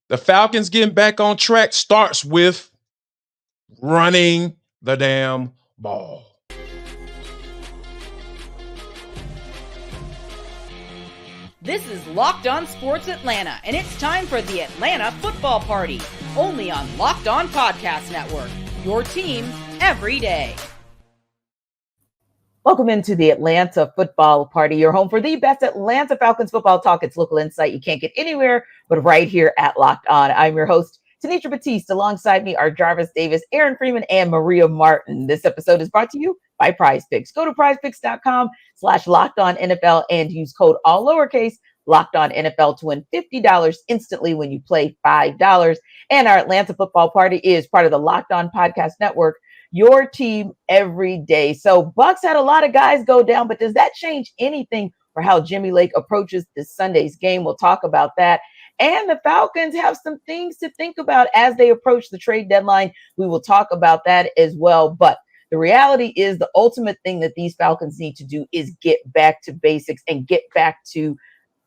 The Falcons getting back on track starts with running the damn ball. This is Locked On Sports Atlanta, and it's time for the Atlanta Football Party, only on Locked On Podcast Network, your team every day. Welcome into the Atlanta Football Party, your home for the best Atlanta Falcons football talk. It's local insight you can't get anywhere but right here at Locked On. I'm your host, Tanisha Batiste. Alongside me are Jarvis Davis, Aaron Freeman, and Maria Martin. This episode is brought to you by PrizePicks. Go to prizepicks.com/LockedOnNFL and use code all lowercase LockedOnNFL to win $50 instantly when you play $5. And our Atlanta Football Party is part of the Locked On Podcast Network, your team every day. So Bucs had a lot of guys go down, but does that change anything for how Jimmy Lake approaches this Sunday's game? We'll talk about that. And the Falcons have some things to think about as they approach the trade deadline. We will talk about that as well. But the reality is the ultimate thing that these Falcons need to do is get back to basics and get back to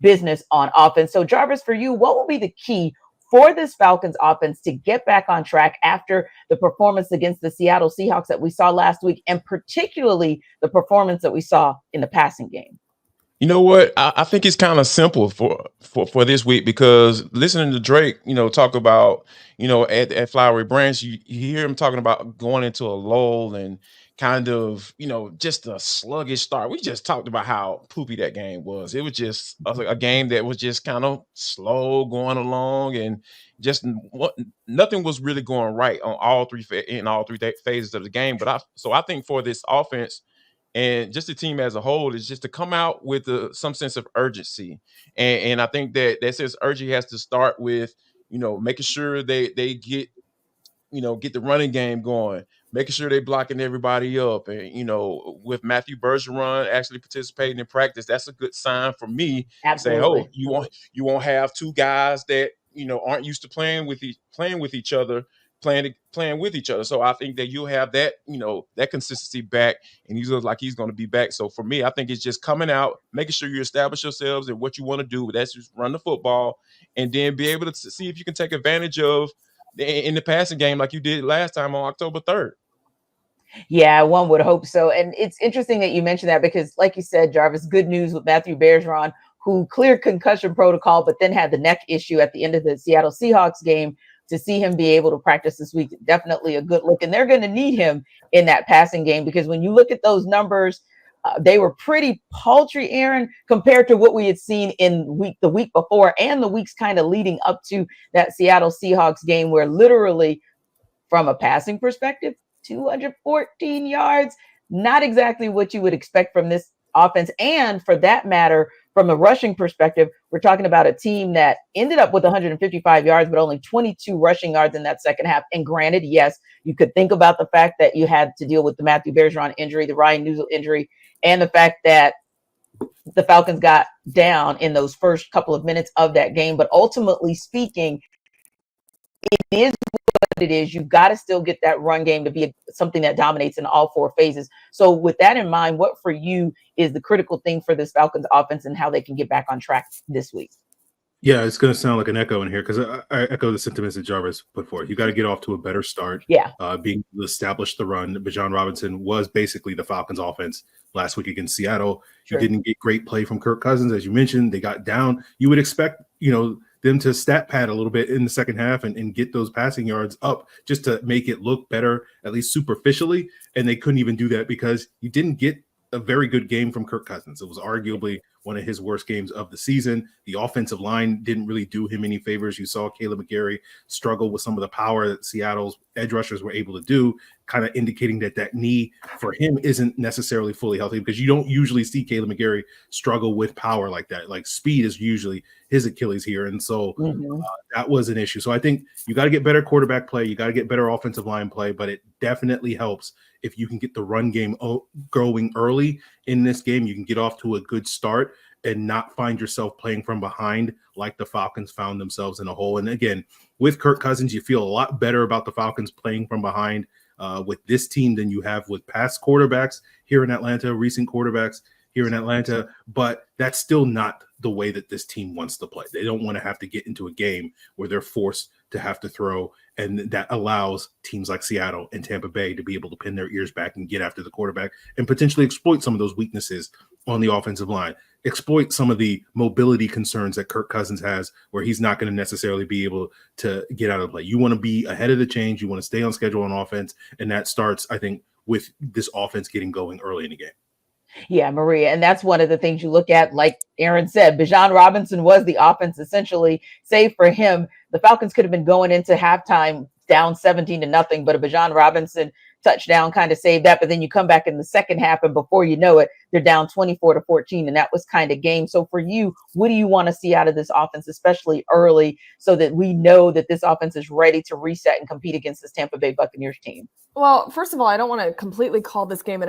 business on offense. So Jarvis, for you, what will be the key for this Falcons offense to get back on track after the performance against the Seattle Seahawks that we saw last week, and particularly the performance that we saw in the passing game? You know what? I think it's kind of simple for this week, because listening to Drake, talk about, at Flowery Branch, you hear him talking about going into a lull and kind of, just a sluggish start. We just talked about how poopy that game was. It was just a game that was just kind of slow going along, and just nothing was really going right on all three phases of the game. But I think for this offense and just the team as a whole is just to come out with some sense of urgency. And I think that sense of urgency has to start with, making sure they get the running game going, making sure they're blocking everybody up. And, with Matthew Bergeron actually participating in practice, that's a good sign for me. Absolutely. Saying, you won't have two guys that, aren't used to playing with each other. Playing with each other. So I think that you'll have that, that consistency back, and he looks like he's going to be back. So for me, I think it's just coming out, making sure you establish yourselves and what you want to do. That's just run the football, and then be able to see if you can take advantage of in the passing game like you did last time on October 3rd. Yeah, one would hope so. And it's interesting that you mentioned that, because like you said, Jarvis, good news with Matthew Bergeron, who cleared concussion protocol, but then had the neck issue at the end of the Seattle Seahawks game. To see him be able to practice this week, definitely a good look. And they're going to need him in that passing game, because when you look at those numbers, they were pretty paltry, Aaron, compared to what we had seen in the week before and the weeks kind of leading up to that Seattle Seahawks game, where literally from a passing perspective, 214 yards, not exactly what you would expect from this offense. And for that matter, from a rushing perspective, we're talking about a team that ended up with 155 yards, but only 22 rushing yards in that second half. And granted, yes, you could think about the fact that you had to deal with the Matthew Bergeron injury, the Ryan Newsel injury, and the fact that the Falcons got down in those first couple of minutes of that game. But ultimately speaking, it is what it is. You've got to still get that run game to be something that dominates in all four phases. So with that in mind, what for you is the critical thing for this Falcons offense and how they can get back on track this week? Yeah, it's going to sound like an echo in here, because I echo the sentiments that Jarvis put forth. You got to get off to a better start. Yeah. Being able to establish the run. Bijan Robinson was basically the Falcons offense last week against Seattle. Sure. You didn't get great play from Kirk Cousins, as you mentioned. They got down. You would expect, them to stat pad a little bit in the second half and get those passing yards up just to make it look better, at least superficially. And they couldn't even do that because you didn't get a very good game from Kirk Cousins. It was arguably one of his worst games of the season. The offensive line didn't really do him any favors. You saw Caleb McGarry struggle with some of the power that Seattle's edge rushers were able to do, kind of indicating that knee for him isn't necessarily fully healthy, because you don't usually see Caleb McGarry struggle with power like that. Like, speed is usually his Achilles here. And so that was an issue. So I think you got to get better quarterback play. You got to get better offensive line play, but it definitely helps if you can get the run game going early in this game. You can get off to a good start and not find yourself playing from behind like the Falcons found themselves in a hole. And again, with Kirk Cousins, you feel a lot better about the Falcons playing from behind with this team than you have with past quarterbacks here in Atlanta, recent quarterbacks here in Atlanta. But that's still not the way that this team wants to play. They don't want to have to get into a game where they're forced to have to throw, and that allows teams like Seattle and Tampa Bay to be able to pin their ears back and get after the quarterback and potentially exploit some of those weaknesses on the offensive line, exploit some of the mobility concerns that Kirk Cousins has, where he's not going to necessarily be able to get out of play. You want to be ahead of the change. You want to stay on schedule on offense, and that starts, I think, with this offense getting going early in the game. Yeah, Maria. And that's one of the things you look at. Like Aaron said, Bijan Robinson was the offense essentially. Save for him, the Falcons could have been going into halftime down 17-0, but a Bijan Robinson touchdown kind of saved that. But then you come back in the second half, and before you know it, they're down 24-14. And that was kind of game. So for you, what do you want to see out of this offense, especially early, so that we know that this offense is ready to reset and compete against this Tampa Bay Buccaneers team? Well, first of all, I don't want to completely call this game an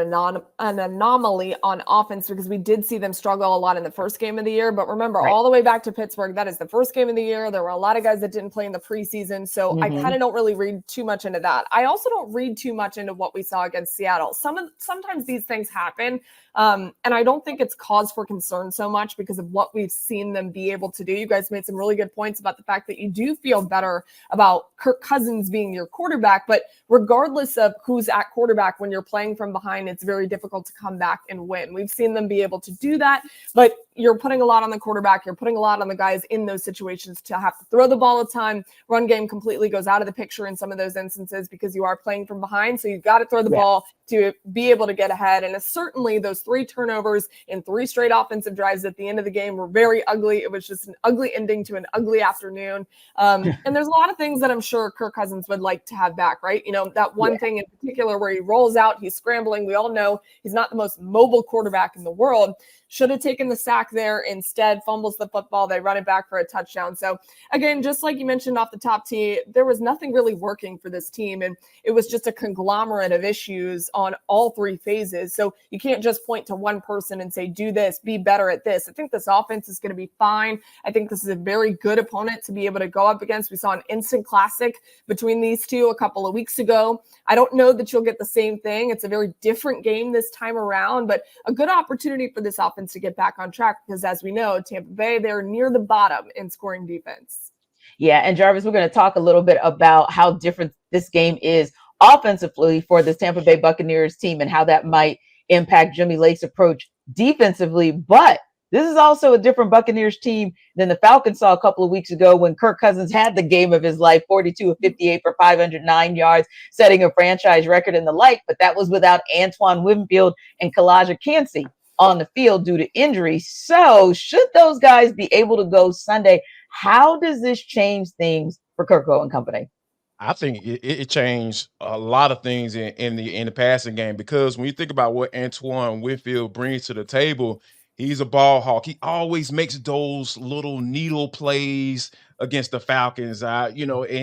anomaly on offense, because we did see them struggle a lot in the first game of the year. But remember, all the way back to Pittsburgh, that is the first game of the year. There were a lot of guys that didn't play in the preseason. So I kind of don't really read too much into that. I also don't read too much into what we saw against Seattle. Sometimes these things happen. And I don't think it's cause for concern so much because of what we've seen them be able to do. You guys made some really good points about the fact that you do feel better about Kirk Cousins being your quarterback, but regardless of who's at quarterback, when you're playing from behind, it's very difficult to come back and win. We've seen them be able to do that, but you're putting a lot on the quarterback. You're putting a lot on the guys in those situations to have to throw the ball a ton. Run game completely goes out of the picture in some of those instances because you are playing from behind. So you've got to throw the ball to be able to get ahead. And certainly those 3 turnovers in 3 straight offensive drives at the end of the game were very ugly. It was just an ugly ending to an ugly afternoon. And there's a lot of things that I'm sure Kirk Cousins would like to have back, right? You know, that one thing in particular where he rolls out, he's scrambling. We all know he's not the most mobile quarterback in the world. Should have taken the sack there. Instead, fumbles the football. They run it back for a touchdown. So again, just like you mentioned off the top tee, there was nothing really working for this team. And it was just a conglomerate of issues on all 3 phases. So you can't just point to one person and say, do this, be better at this. I think this offense is going to be fine. I think this is a very good opponent to be able to go up against. We saw an instant classic between these two a couple of weeks ago. I don't know that you'll get the same thing. It's a very different game this time around, but a good opportunity for this offense to get back on track because, as we know, Tampa Bay, they're near the bottom in scoring defense. Yeah, and Jarvis, we're going to talk a little bit about how different this game is offensively for this Tampa Bay Buccaneers team and how that might impact Jimmy Lake's approach defensively. But this is also a different Buccaneers team than the Falcons saw a couple of weeks ago when Kirk Cousins had the game of his life, 42 of 58 for 509 yards, setting a franchise record and the like. But that was without Antoine, Winfield, and Calijah Cancey on the field due to injury. So should those guys be able to go Sunday, how does this change things for Kirko and company? I think it changed a lot of things in the passing game, because when you think about what Antoine Winfield brings to the table, he's a ball hawk. He always makes those little needle plays against the Falcons. And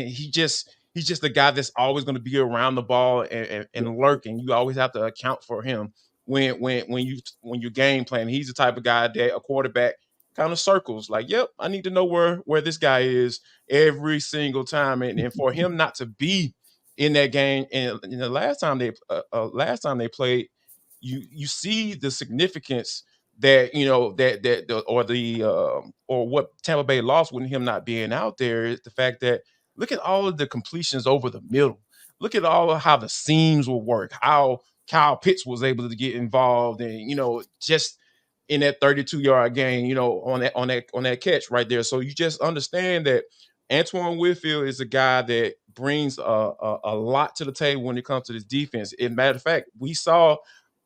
he's just the guy that's always going to be around the ball and lurking. You always have to account for him when you're game planning. He's the type of guy that a quarterback kind of circles, like, yep, I need to know where this guy is every single time. And for him not to be in that game, and the last time they played, you see the significance that or what Tampa Bay lost with him not being out there is the fact that look at all of the completions over the middle. Look at all of how the seams will work, how Kyle Pitts was able to get involved, and just in that 32-yard game, on that catch right there. So you just understand that Antoine Winfield is a guy that brings a lot to the table when it comes to this defense. In matter of fact, we saw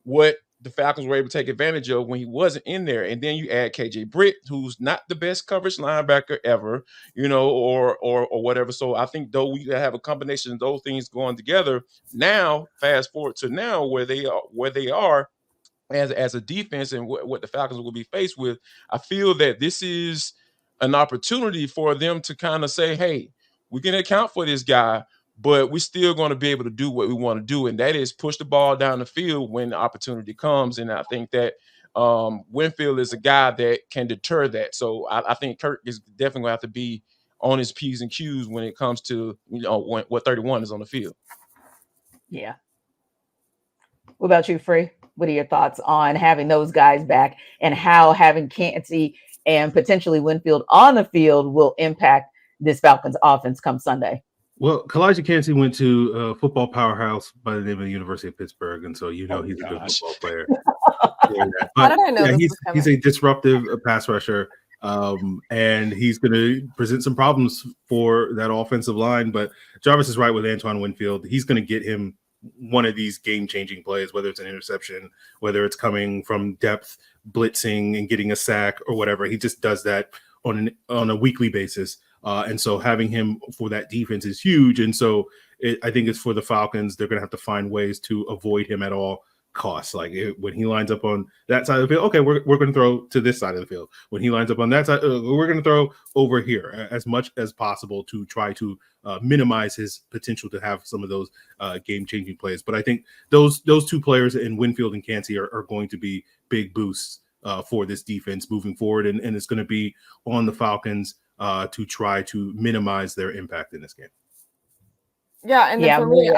what the Falcons were able to take advantage of when he wasn't in there. And then you add KJ Britt, who's not the best coverage linebacker ever, or whatever. So I think though we have a combination of those things going together. Now, fast forward to now where they are as a defense and what the Falcons will be faced with, I feel that this is an opportunity for them to kind of say, hey, we can account for this guy, but we're still going to be able to do what we want to do, and that is push the ball down the field when the opportunity comes. And I think that Winfield is a guy that can deter that. So I think Kirk is definitely going to have to be on his P's and Q's when it comes to what 31 is on the field. Yeah. What about you, Free? What are your thoughts on having those guys back and how having Kancey and potentially Winfield on the field will impact this Falcons offense come Sunday? Well, Calijah Kancey went to a football powerhouse by the name of the University of Pittsburgh, and so he's a good football player. How did I know this was coming? He's a disruptive pass rusher, and he's going to present some problems for that offensive line. But Jarvis is right with Antoine Winfield. He's going to get him one of these game-changing plays, whether it's an interception, whether it's coming from depth, blitzing and getting a sack or whatever. He just does that on a weekly basis. And so having him for that defense is huge. And so I think it's for the Falcons. They're going to have to find ways to avoid him at all costs. Like when he lines up on that side of the field, okay, we're going to throw to this side of the field. When he lines up on that side, we're going to throw over here as much as possible to try to minimize his potential to have some of those game-changing plays. But I think those two players in Winfield and Cancey are going to be big boosts for this defense moving forward. And it's going to be on the Falcons to try to minimize their impact in this game. Yeah, and for me,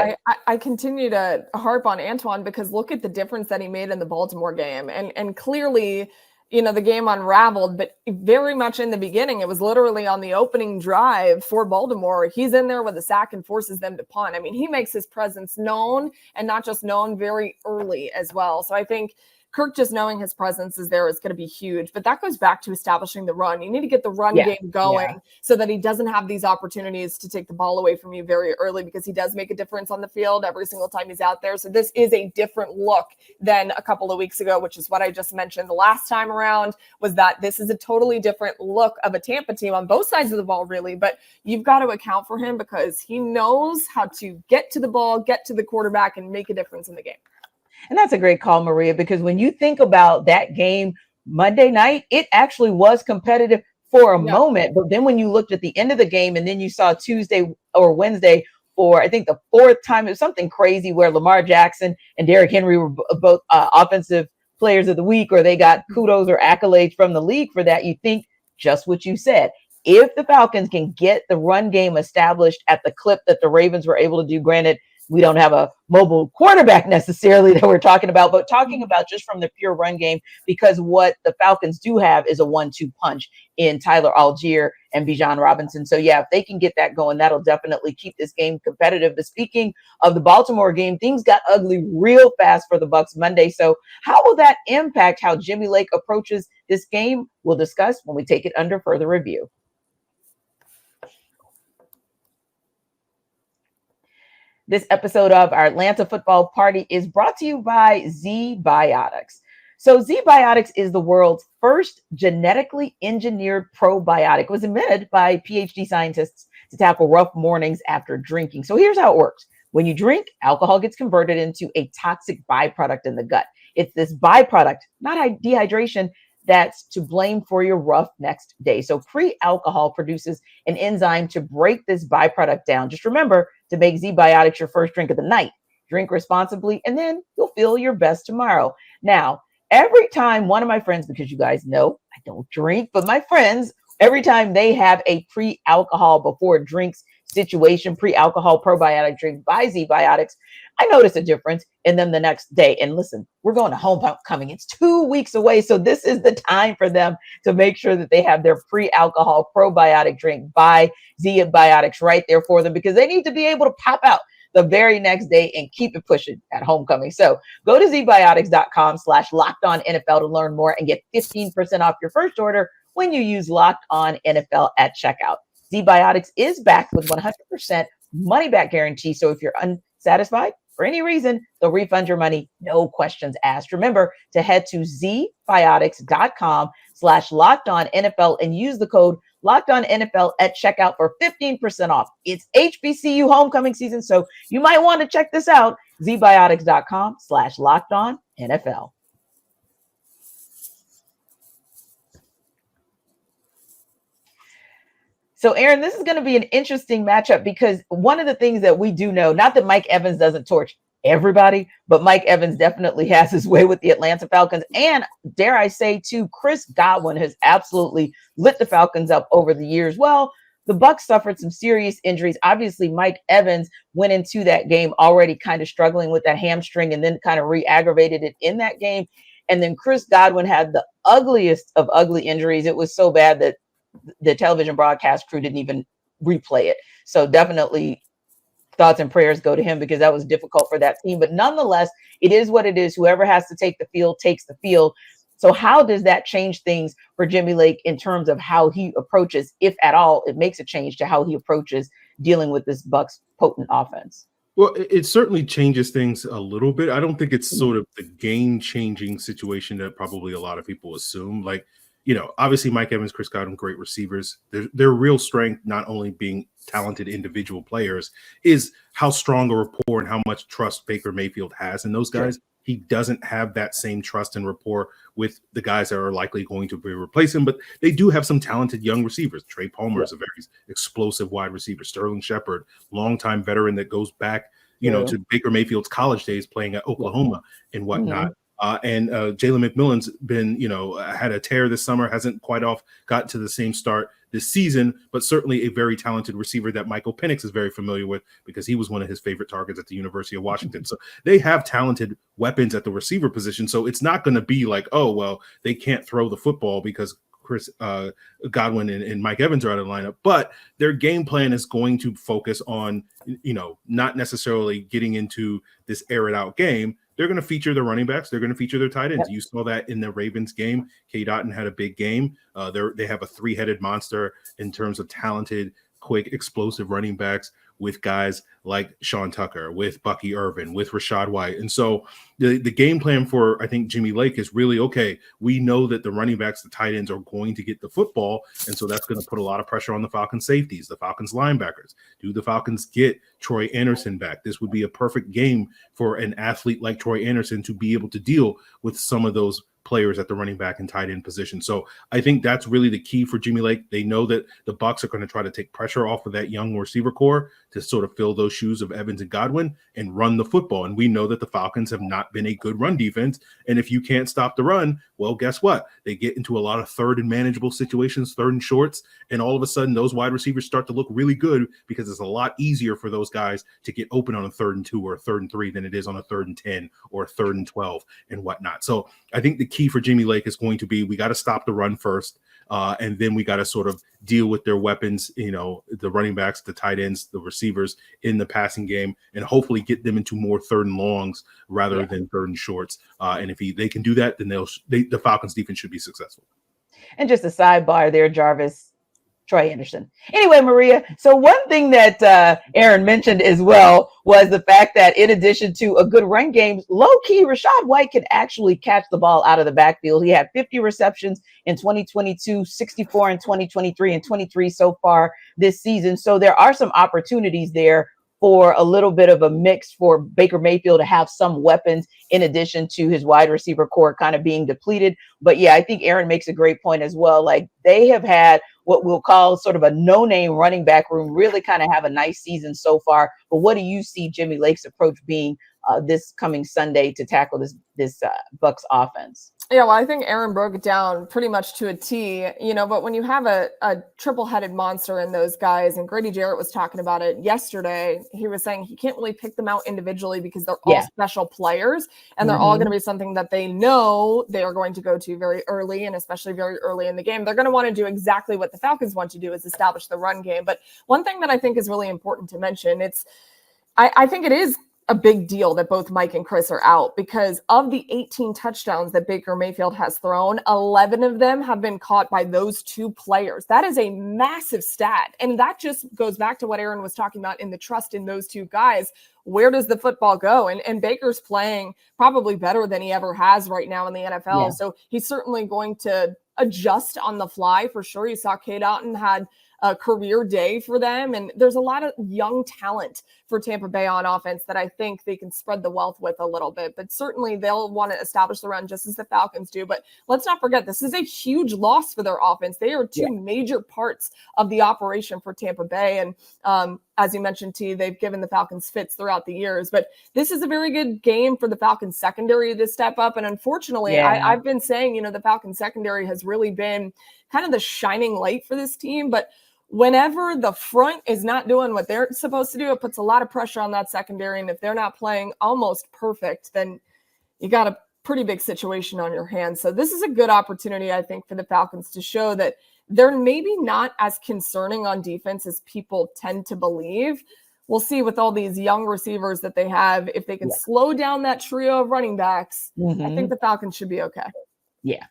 I continue to harp on Antoine because look at the difference that he made in the Baltimore game. And clearly, the game unraveled, but very much in the beginning, it was literally on the opening drive for Baltimore. He's in there with a sack and forces them to punt. I mean, he makes his presence known, and not just known, very early as well. So I think Kirk just knowing his presence is there is going to be huge, but that goes back to establishing the run. You need to get the run game going so that he doesn't have these opportunities to take the ball away from you very early, because he does make a difference on the field every single time he's out there. So this is a different look than a couple of weeks ago, which is what I just mentioned the last time around, was that this is a totally different look of a Tampa team on both sides of the ball, really. But you've got to account for him because he knows how to get to the ball, get to the quarterback, and make a difference in the game. And that's a great call, Maria, because when you think about that game Monday night, it actually was competitive for a moment. But then when you looked at the end of the game and then you saw Tuesday or Wednesday for, I think, the fourth time, it was something crazy where Lamar Jackson and Derrick Henry were both offensive players of the week, or they got kudos or accolades from the league for that. You think just what you said. If the Falcons can get the run game established at the clip that the Ravens were able to do, granted, we don't have a mobile quarterback necessarily that we're talking about, but talking about just from the pure run game, because what the Falcons do have is a 1-2 punch in Tyler Allgeier and Bijan Robinson. So yeah, if they can get that going, that'll definitely keep this game competitive. But speaking of the Baltimore game, things got ugly real fast for the Bucs Monday. So how will that impact how Jimmy Lake approaches this game? We'll discuss when we take it under further review. This episode of our Atlanta Football Party is brought to you by Zbiotics. So Zbiotics is the world's first genetically engineered probiotic. It was invented by PhD scientists to tackle rough mornings after drinking. So here's how it works. When you drink, alcohol gets converted into a toxic byproduct in the gut. It's this byproduct, not dehydration, that's to blame for your rough next day. So pre-alcohol produces an enzyme to break this byproduct down. Just remember to make Zbiotics your first drink of the night. Drink responsibly, and then you'll feel your best tomorrow. Now, every time one of my friends, because you guys know I don't drink, but my friends, every time they have a pre-alcohol before drinks situation, pre-alcohol probiotic drink by Zbiotics, I notice a difference in them the next day. And listen, we're going to homecoming. It's 2 weeks away. So this is the time for them to make sure that they have their pre-alcohol probiotic drink by Zbiotics right there for them, because they need to be able to pop out the very next day and keep it pushing at homecoming. So go to zbiotics.com/LockedOnNFL to learn more and get 15% off your first order when you use Locked On NFL at checkout. Zbiotics is backed with 100% money back guarantee. So if you're unsatisfied for any reason, they'll refund your money, no questions asked. Remember to head to zbiotics.com/LockedOnNFL and use the code LockedOnNFL at checkout for 15% off. It's HBCU homecoming season, so you might want to check this out. zbiotics.com/LockedOnNFL. So, Aaron, this is going to be an interesting matchup because one of the things that we do know, not that Mike Evans doesn't torch everybody, but Mike Evans definitely has his way with the Atlanta Falcons. And dare I say, too, Chris Godwin has absolutely lit the Falcons up over the years. Well, the Bucs suffered some serious injuries. Obviously, Mike Evans went into that game already kind of struggling with that hamstring and then kind of re-aggravated it in that game. And then Chris Godwin had the ugliest of ugly injuries. It was so bad that the television broadcast crew didn't even replay it. So definitely thoughts and prayers go to him, because that was difficult for that team. But nonetheless, it is what it is. Whoever has to take the field takes the field. So how does that change things for Jimmy Lake in terms of how he approaches, if at all, it makes a change to how he approaches dealing with this Bucs potent offense? Well, it certainly changes things a little bit. I don't think it's sort of the game-changing situation that probably a lot of people assume. Like, obviously Mike Evans, Chris Godwin, great receivers. Their real strength, not only being talented individual players, is how strong a rapport and how much trust Baker Mayfield has in those guys. Sure. He doesn't have that same trust and rapport with the guys that are likely going to be replacing, but they do have some talented young receivers. Trey Palmer is a very explosive wide receiver. Sterling Shepard, longtime veteran that goes back, to Baker Mayfield's college days playing at Oklahoma and whatnot. And Jalen McMillan's been, had a tear this summer, hasn't quite gotten to the same start this season, but certainly a very talented receiver that Michael Penix is very familiar with, because he was one of his favorite targets at the University of Washington. So they have talented weapons at the receiver position. So it's not going to be like, oh, well, they can't throw the football because Chris Godwin and Mike Evans are out of the lineup, but their game plan is going to focus on, not necessarily getting into this air it out game. They're going to feature their running backs. They're going to feature their tight ends. Yep. You saw that in the Ravens game. K. Dotton had a big game. They have a three-headed monster in terms of talented, quick, explosive running backs with guys like Sean Tucker, with Bucky Irvin, with Rachaad White. And so the game plan for, I think, Jimmy Lake is really, okay, we know that the running backs, the tight ends are going to get the football. And so that's going to put a lot of pressure on the Falcons safeties, the Falcons linebackers. Do the Falcons get Troy Anderson back? This would be a perfect game for an athlete like Troy Anderson to be able to deal with some of those players at the running back and tight end position. So I think that's really the key for Jimmy Lake. They know that the Bucs are going to try to take pressure off of that young receiver core to sort of fill those shoes of Evans and Godwin and run the football. And we know that the Falcons have not been a good run defense. And if you can't stop the run, well, guess what? They get into a lot of third and manageable situations, third and shorts, and all of a sudden those wide receivers start to look really good, because it's a lot easier for those guys to get open on a 3rd and 2 or a 3rd and 3 than it is on a 3rd and 10 or a 3rd and 12 and whatnot. So I think the key for Jimmy Lake is going to be, we got to stop the run first. And then we got to sort of deal with their weapons, the running backs, the tight ends, the receivers in the passing game, and hopefully get them into more 3rd and longs rather than 3rd and shorts. And if they can do that, then the Falcons defense should be successful. And just a sidebar there, Jarvis, Troy Anderson. Anyway, Maria, so one thing that Aaron mentioned as well was the fact that in addition to a good run game, low-key, Rachaad White can actually catch the ball out of the backfield. He had 50 receptions in 2022, 64 in 2023, and 23 so far this season. So there are some opportunities there for a little bit of a mix for Baker Mayfield to have some weapons in addition to his wide receiver core kind of being depleted. But yeah, I think Aaron makes a great point as well. Like, they have had what we'll call sort of a no-name running back room, really kind of have a nice season so far. But what do you see Jimmy Lake's approach being this coming Sunday to tackle this Bucs offense? Yeah, well, I think Aaron broke it down pretty much to a T, but when you have a triple-headed monster in those guys, and Grady Jarrett was talking about it yesterday, he was saying he can't really pick them out individually because they're all special players, and they're all going to be something that they know they are going to go to very early, and especially very early in the game. They're going to want to do exactly what the Falcons want to do, is establish the run game. But one thing that I think is really important to mention, I think it is a big deal that both Mike and Chris are out, because of the 18 touchdowns that Baker Mayfield has thrown, 11 of them have been caught by those two players. That is a massive stat. And that just goes back to what Aaron was talking about in the trust in those two guys. Where does the football go? And Baker's playing probably better than he ever has right now in the NFL. Yeah. So he's certainly going to adjust on the fly for sure. You saw K. Dotton had a career day for them. And there's a lot of young talent for Tampa Bay on offense that I think they can spread the wealth with a little bit. But certainly they'll want to establish the run just as the Falcons do. But let's not forget, this is a huge loss for their offense. They are two major parts of the operation for Tampa Bay. And as you mentioned, T, they've given the Falcons fits throughout the years. But this is a very good game for the Falcons secondary to step up. And unfortunately, I've been saying, the Falcons secondary has really been kind of the shining light for this team. But whenever the front is not doing what they're supposed to do, it puts a lot of pressure on that secondary. And if they're not playing almost perfect, then you got to pretty big situation on your hands. So this is a good opportunity, I think, for the Falcons to show that they're maybe not as concerning on defense as people tend to believe. We'll see with all these young receivers that they have, if they can slow down that trio of running backs, I think the Falcons should be okay. Yeah.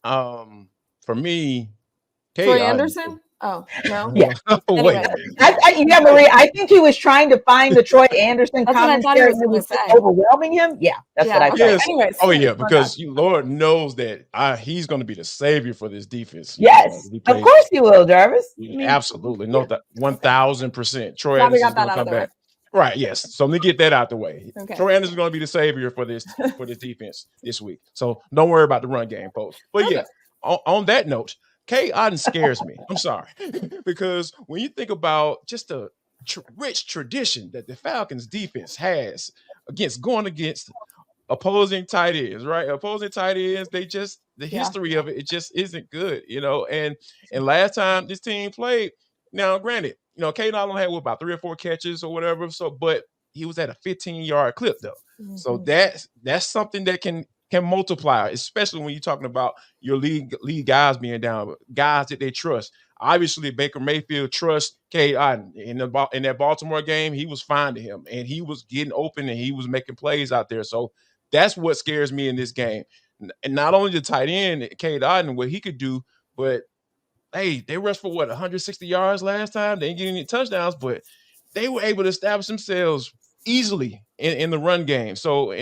For me, Troy Anderson? Oh, no. Yeah. Wait. Maria, I think he was trying to find the Troy Anderson That's what I thought he was going to say. Overwhelming him. Yeah, that's what I thought. Yes. Anyways, because Lord knows that he's going to be the savior for this defense. Yes, of course he will, Jarvis. Absolutely. No, 1,000%. Troy Glad we Anderson got is going that to out come of the way. back. Right, yes. So let me get that out the way. Okay. Troy Anderson is going to be the savior for this defense this week. So don't worry about the run game, folks. But yeah, on that note, K. Otten scares me. I'm sorry. Because when you think about just the rich tradition that the Falcons defense has going against opposing tight ends, right? Opposing tight ends, the history of it just isn't good, and last time this team played, now granted, K. Otten had about 3 or 4 catches or whatever, but he was at a 15-yard clip though. Mm-hmm. So that's something that can multiply, especially when you're talking about your lead guys being down, guys that they trust. Obviously, Baker Mayfield trusts K. Otten. In that Baltimore game, he was fine to him, and he was getting open, and he was making plays out there. So that's what scares me in this game. And not only the tight end, K. Otten, what he could do, but, hey, they rushed for, 160 yards last time? They didn't get any touchdowns, but they were able to establish themselves easily in the run game. So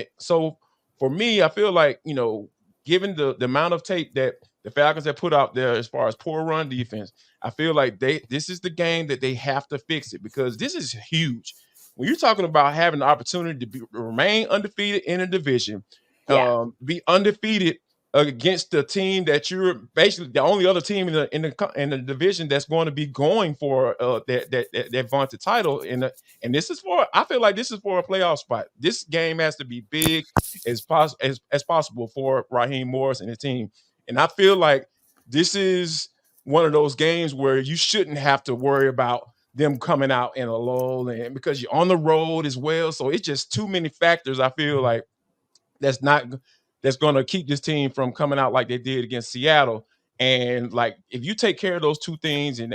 for me, I feel like, given the amount of tape that the Falcons have put out there as far as poor run defense, I feel like this is the game that they have to fix it, because this is huge. When you're talking about having the opportunity to remain undefeated in a division, be undefeated against the team that you're basically the only other team in the division that's going to be going for that vaunted title, and this is I feel like this is for a playoff spot. This game has to be big as possible for Raheem Morris and the team, and I feel like this is one of those games where you shouldn't have to worry about them coming out in a lull, and because you're on the road as well. So it's just too many factors, I feel like, that's going to keep this team from coming out like they did against Seattle. And like, if you take care of those two things, and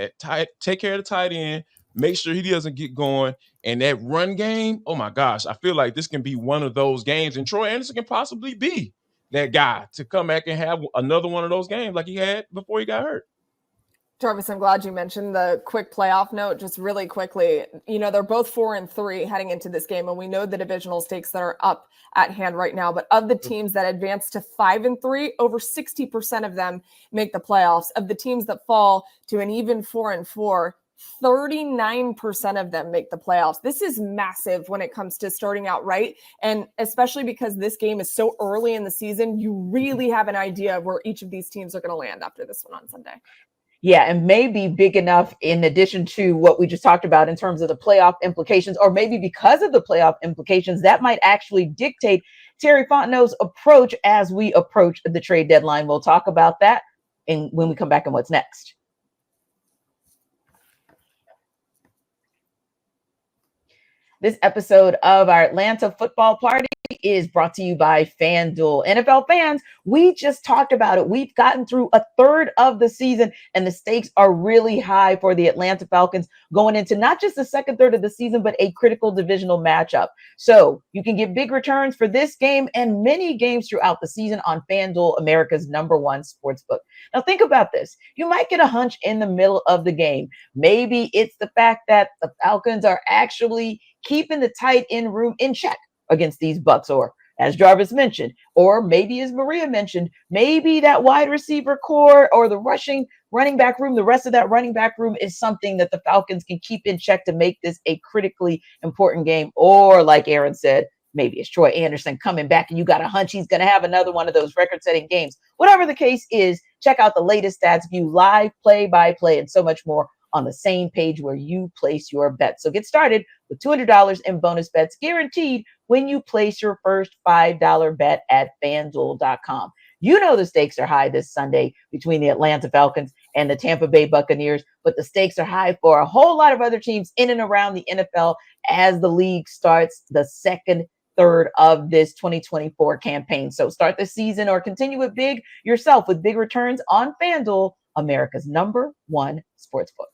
take care of the tight end, make sure he doesn't get going, and that run game, oh my gosh, I feel like this can be one of those games, and Troy Anderson can possibly be that guy to come back and have another one of those games like he had before he got hurt. Jarvis, I'm glad you mentioned the quick playoff note. Just really quickly, they're both 4-3 heading into this game, and we know the divisional stakes that are up at hand right now. But of the teams that advance to 5-3, over 60% of them make the playoffs. Of the teams that fall to an even 4-4, 39% of them make the playoffs. This is massive when it comes to starting out right. And especially because this game is so early in the season, you really have an idea of where each of these teams are going to land after this one on Sunday. Yeah, and maybe big enough in addition to what we just talked about in terms of the playoff implications, or maybe because of the playoff implications, that might actually dictate Terry Fontenot's approach as we approach the trade deadline. We'll talk about that when we come back and what's next. This episode of our Atlanta Football Party is brought to you by FanDuel. NFL fans, we just talked about it. We've gotten through a third of the season, and the stakes are really high for the Atlanta Falcons going into not just the second third of the season, but a critical divisional matchup. So you can get big returns for this game and many games throughout the season on FanDuel, America's #1 sportsbook. Now think about this. You might get a hunch in the middle of the game. Maybe it's the fact that the Falcons are actually keeping the tight end room in check against these Bucs, or as Jarvis mentioned, or maybe as Maria mentioned, maybe that wide receiver core or the running back room, the rest of that running back room is something that the Falcons can keep in check to make this a critically important game. Or like Aaron said, maybe it's Troy Anderson coming back and you got a hunch he's going to have another one of those record-setting games. Whatever the case is, check out the latest stats, view live play-by-play, and so much more on the same page where you place your bet. So get started with $200 in bonus bets guaranteed when you place your first $5 bet at FanDuel.com. You know the stakes are high this Sunday between the Atlanta Falcons and the Tampa Bay Buccaneers, but the stakes are high for a whole lot of other teams in and around the NFL as the league starts the second third of this 2024 campaign. So start the season or continue it big yourself with big returns on FanDuel, America's #1 sportsbook.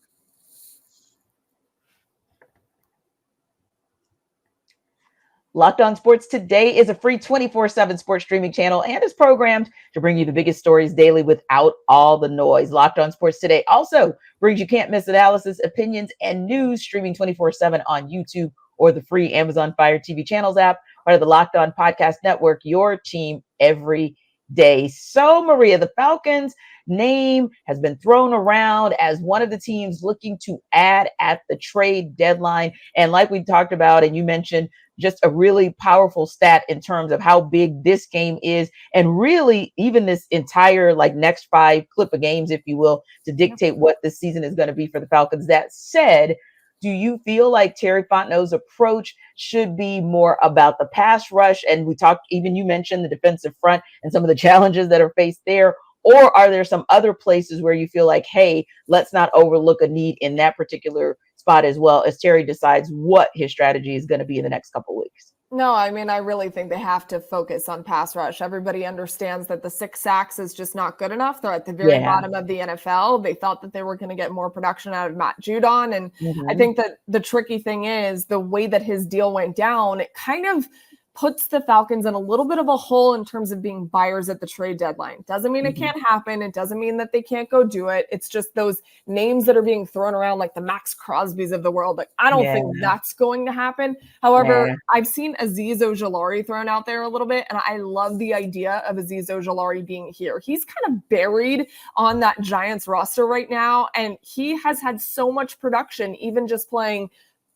Locked On Sports Today is a free 24/7 sports streaming channel and is programmed to bring you the biggest stories daily without all the noise. Locked On Sports Today also brings you can't miss analysis, opinions, and news streaming 24/7 on YouTube or the free Amazon Fire TV channels app, part of the Locked On Podcast Network, your team every day. So, Maria, the Falcons name has been thrown around as one of the teams looking to add at the trade deadline. And like we talked about, and you mentioned, just a really powerful stat in terms of how big this game is, and really even this entire like next 5 clip of games, if you will, to dictate what this season is going to be for the Falcons. That said, do you feel like Terry Fontenot's approach should be more about the pass rush? And we talked, even you mentioned the defensive front and some of the challenges that are faced there. Or are there some other places where you feel like, hey, let's not overlook a need in that particular spot as well, as Terry decides what his strategy is going to be in the next couple of weeks? No, I mean, I really think they have to focus on pass rush. Everybody understands that the 6 sacks is just not good enough. They're at the very bottom of the NFL. They thought that they were going to get more production out of Matt Judon. And I think that the tricky thing is the way that his deal went down, it kind of puts the Falcons in a little bit of a hole in terms of being buyers at the trade deadline. Doesn't mean it can't happen. It doesn't mean that they can't go do it. It's just those names that are being thrown around like the Max Crosbys of the world. Like, I don't think that's going to happen. However, I've seen Aziz Ojulari thrown out there a little bit, and I love the idea of Aziz Ojulari being here. He's kind of buried on that Giants roster right now, and he has had so much production, even just playing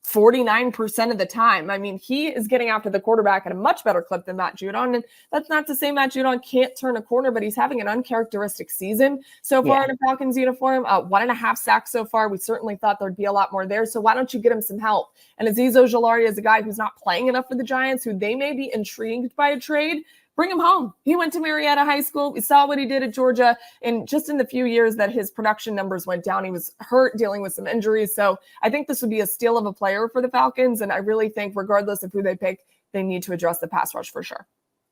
49% of the time. I mean, he is getting after the quarterback at a much better clip than Matt Judon. And that's not to say Matt Judon can't turn a corner, but he's having an uncharacteristic season so far in a Falcons uniform. 1.5 sacks so far. We certainly thought there'd be a lot more there. So why don't you get him some help? And Aziz Ojulari is a guy who's not playing enough for the Giants, who they may be intrigued by a trade. Bring him home. He went to Marietta High School. We saw what he did at Georgia. And just in the few years that his production numbers went down, he was hurt, dealing with some injuries. So I think this would be a steal of a player for the Falcons. And I really think regardless of who they pick, they need to address the pass rush for sure.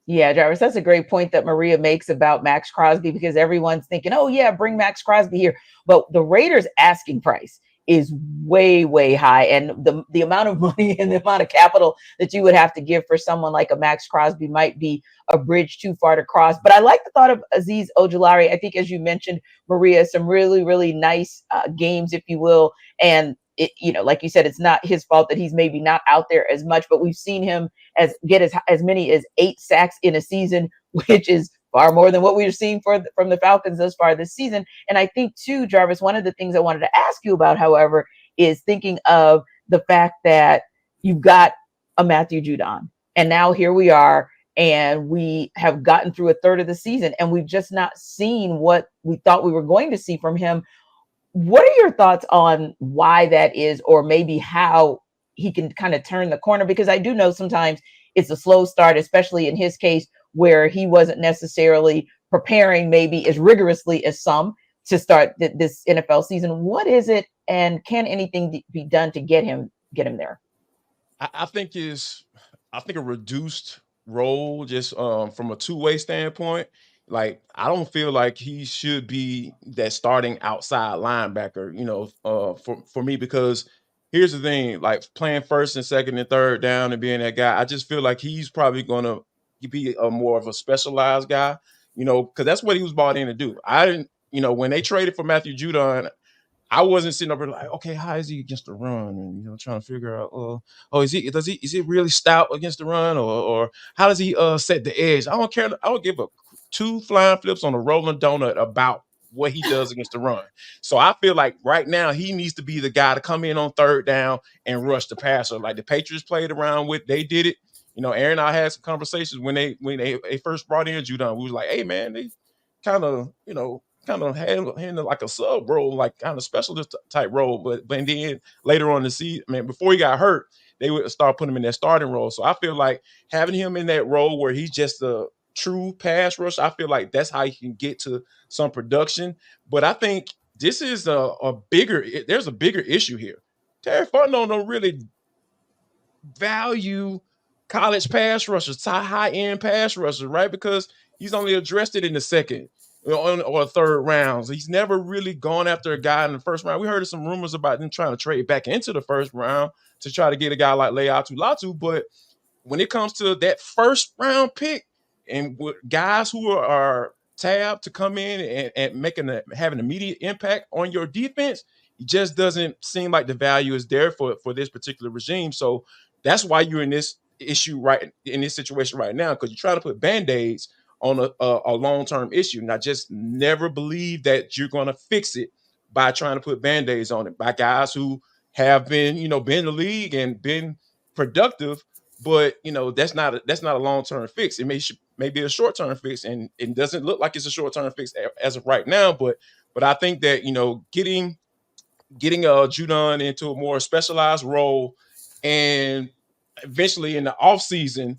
Yeah, Jarvis, that's a great point that Maria makes about Max Crosby, because everyone's thinking, oh yeah, bring Max Crosby here. But the Raiders' asking price is way, way high. And the amount of money and the amount of capital that you would have to give for someone like a Max Crosby might be a bridge too far to cross. But I like the thought of Aziz Ojulari. I think, as you mentioned, Maria, some really, really nice games, if you will. And it, you know, like you said, it's not his fault that he's maybe not out there as much, but we've seen him get as many as 8 sacks in a season, which is far more than what we've seen from the Falcons thus far this season. And I think too, Jarvis, one of the things I wanted to ask you about, however, is thinking of the fact that you've got a Matthew Judon, and now here we are, and we have gotten through a third of the season, and we've just not seen what we thought we were going to see from him. What are your thoughts on why that is, or maybe how he can kind of turn the corner? Because I do know sometimes it's a slow start, especially in his case, where he wasn't necessarily preparing maybe as rigorously as some to start this NFL season. What is it, and can anything be done to get him there? I think a reduced role, just from a two-way standpoint. Like, I don't feel like he should be that starting outside linebacker, for me, because here's the thing, like playing first and second and third down and being that guy, I just feel like he's probably going to be a more of a specialized guy, because that's what he was brought in to do. I didn't, when they traded for Matthew Judon, I wasn't sitting up there like, okay, how is he against the run? And trying to figure out, is he really stout against the run, or how does he set the edge? I don't care. I don't give a 2 flying flips on a rolling donut about what he does against the run. So I feel like right now he needs to be the guy to come in on third down and rush the passer, like the Patriots played around with. They did it. Aaron and I had some conversations when they first brought in Judon. We was like, hey man, they kind of handle like a sub role, like kind of specialist type role. But then later on in the season, before he got hurt, they would start putting him in that starting role. So I feel like having him in that role where he's just a true pass rush, I feel like that's how he can get to some production. But I think this is there's a bigger issue here. Terry Fontenot don't really value college pass rushers, high-end pass rushers, right? Because he's only addressed it in the second or third rounds. He's never really gone after a guy in the first round. We heard of some rumors about them trying to trade back into the first round to try to get a guy like Latu, but when it comes to that first round pick and with guys who are tabbed to come in and have an immediate impact on your defense, it just doesn't seem like the value is there for this particular regime. So that's why you're in this situation right now, because you're trying to put band-aids on a long-term issue. And I just never believe that you're going to fix it by trying to put band-aids on it by guys who have been in the league and been productive. But that's not a long-term fix. It may be a short-term fix, and it doesn't look like it's a short-term fix as of right now. But I think that getting Judon into a more specialized role, and eventually in the offseason,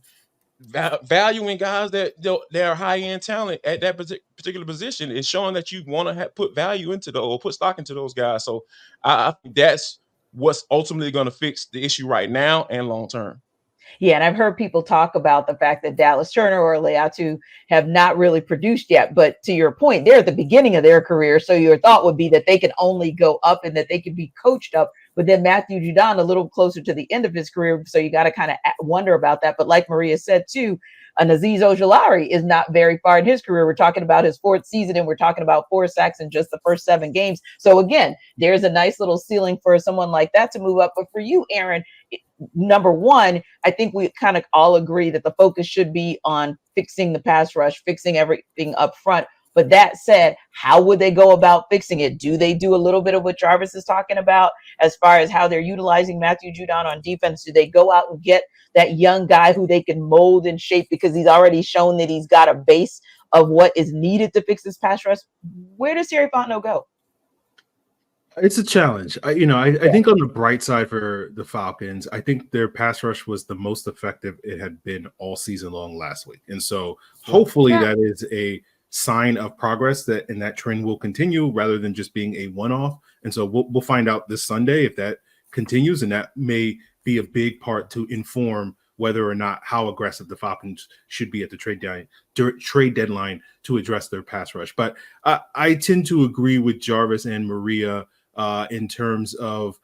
valuing guys that are high-end talent at that particular position is showing that you want to put value into or put stock into those guys. So I think that's what's ultimately going to fix the issue right now and long-term. Yeah, and I've heard people talk about the fact that Dallas Turner or Leatu have not really produced yet. But to your point, they're at the beginning of their career. So your thought would be that they can only go up and that they can be coached up. But then Matthew Judon a little closer to the end of his career. So you got to kind of wonder about that. But like Maria said, too, Aziz Ojulari is not very far in his career. We're talking about his fourth season, and we're talking about 4 sacks in just the first 7 games. So again, there's a nice little ceiling for someone like that to move up. But for you, Aaron, number one, I think we kind of all agree that the focus should be on fixing the pass rush, fixing everything up front. But that said, how would they go about fixing it? Do they do a little bit of what Jarvis is talking about as far as how they're utilizing Matthew Judon on defense? Do they go out and get that young guy who they can mold and shape because he's already shown that he's got a base of what is needed to fix this pass rush? Where does Thierry Fontenot go? It's a challenge. I think on the bright side for the Falcons, I think their pass rush was the most effective it had been all season long last week. And so hopefully that is a sign of progress and that trend will continue rather than just being a one-off. And so we'll find out this Sunday if that continues, and that may be a big part to inform whether or not how aggressive the Falcons should be at the trade deadline to address their pass rush. But I tend to agree with Jarvis and Maria in terms of,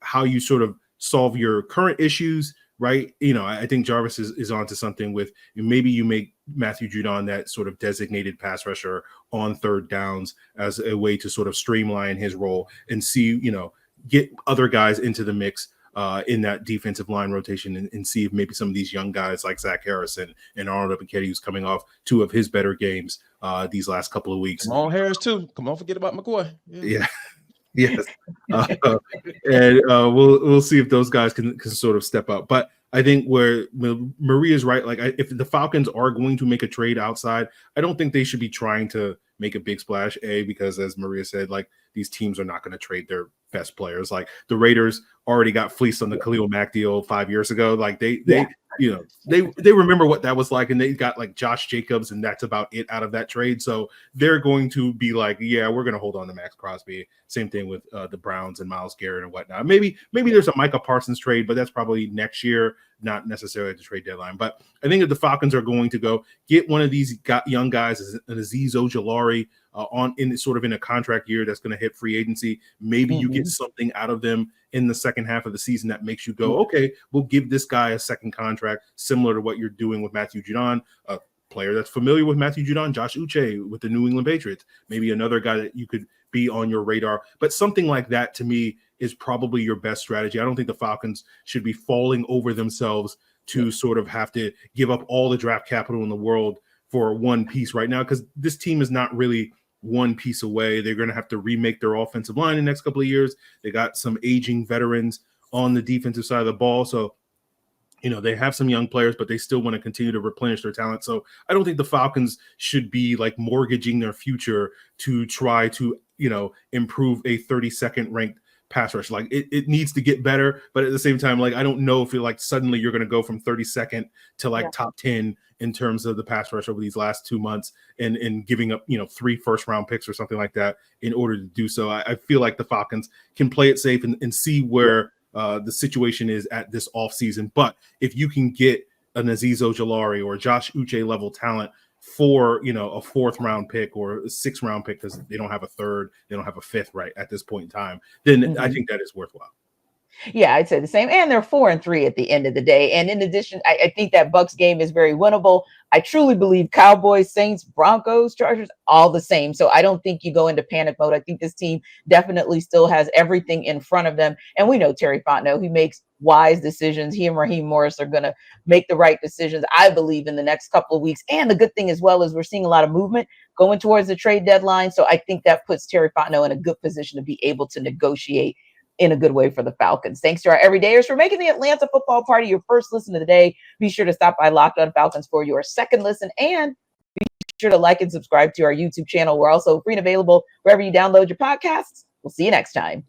how you sort of solve your current issues, right? I think Jarvis is onto something with maybe you make Matthew Judon that sort of designated pass rusher on third downs as a way to sort of streamline his role and see, get other guys into the mix in that defensive line rotation and see if maybe some of these young guys like Zach Harrison and Arnold Ebiketie, who's coming off 2 of his better games these last couple of weeks. Come on, Harris too. Come on, forget about McCoy. Yeah. Yes. And we'll see if those guys can sort of step up. But I think where Maria's right, like if the Falcons are going to make a trade outside, I don't think they should be trying to make a big splash, because as Maria said, like these teams are not going to trade their best players. Like the Raiders already got fleeced on the Khalil Mack deal 5 years ago. Like they remember what that was like, and they got like Josh Jacobs, and that's about it out of that trade. So they're going to be like, yeah, we're going to hold on to Max Crosby. Same thing with the Browns and Myles Garrett and whatnot. Maybe there's a Micah Parsons trade, but that's probably next year, not necessarily at the trade deadline. But I think that the Falcons are going to go get one of these young guys, an Aziz Ojulari, in a contract year that's going to hit free agency. Maybe you get something out of them in the second half of the season that makes you go, okay, we'll give this guy a second contract, similar to what you're doing with Matthew Judon, a player that's familiar with Matthew Judon, Josh Uche with the New England Patriots, maybe another guy that you could be on your radar. But something like that, to me, is probably your best strategy. I don't think the Falcons should be falling over themselves to sort of have to give up all the draft capital in the world for one piece right now, because this team is not really one piece away. They're going to have to remake their offensive line in the next couple of years. They got some aging veterans on the defensive side of the ball. So, they have some young players, but they still want to continue to replenish their talent. So I don't think the Falcons should be like mortgaging their future to try to, improve a 32nd ranked pass rush. Like it needs to get better, but at the same time, like I don't know if suddenly you're going to go from 32nd to top 10 in terms of the pass rush over these last 2 months and giving up 3 first-round picks or something like that in order to do so. I feel like the Falcons can play it safe and see where the situation is at this offseason. But if you can get an Aziz Ojulari or Josh Uche level talent for, you know, a 4th round pick or a 6th round pick, because they don't have a 3rd, they don't have a 5th right at this point in time, then I think that is worthwhile. Yeah, I'd say the same. And they're 4-3 at the end of the day. And in addition, I think that Bucks game is very winnable. I truly believe Cowboys, Saints, Broncos, Chargers, all the same. So I don't think you go into panic mode. I think this team definitely still has everything in front of them. And we know Terry Fontenot, he makes wise decisions. He and Raheem Morris are going to make the right decisions, I believe, in the next couple of weeks. And the good thing as well is we're seeing a lot of movement going towards the trade deadline. So I think that puts Terry Fontenot in a good position to be able to negotiate in a good way for the Falcons. Thanks to our everydayers for making the Atlanta Football Party your first listen of the day. Be sure to stop by Locked On Falcons for your second listen, and be sure to like and subscribe to our YouTube channel. We're also free and available wherever you download your podcasts. We'll see you next time.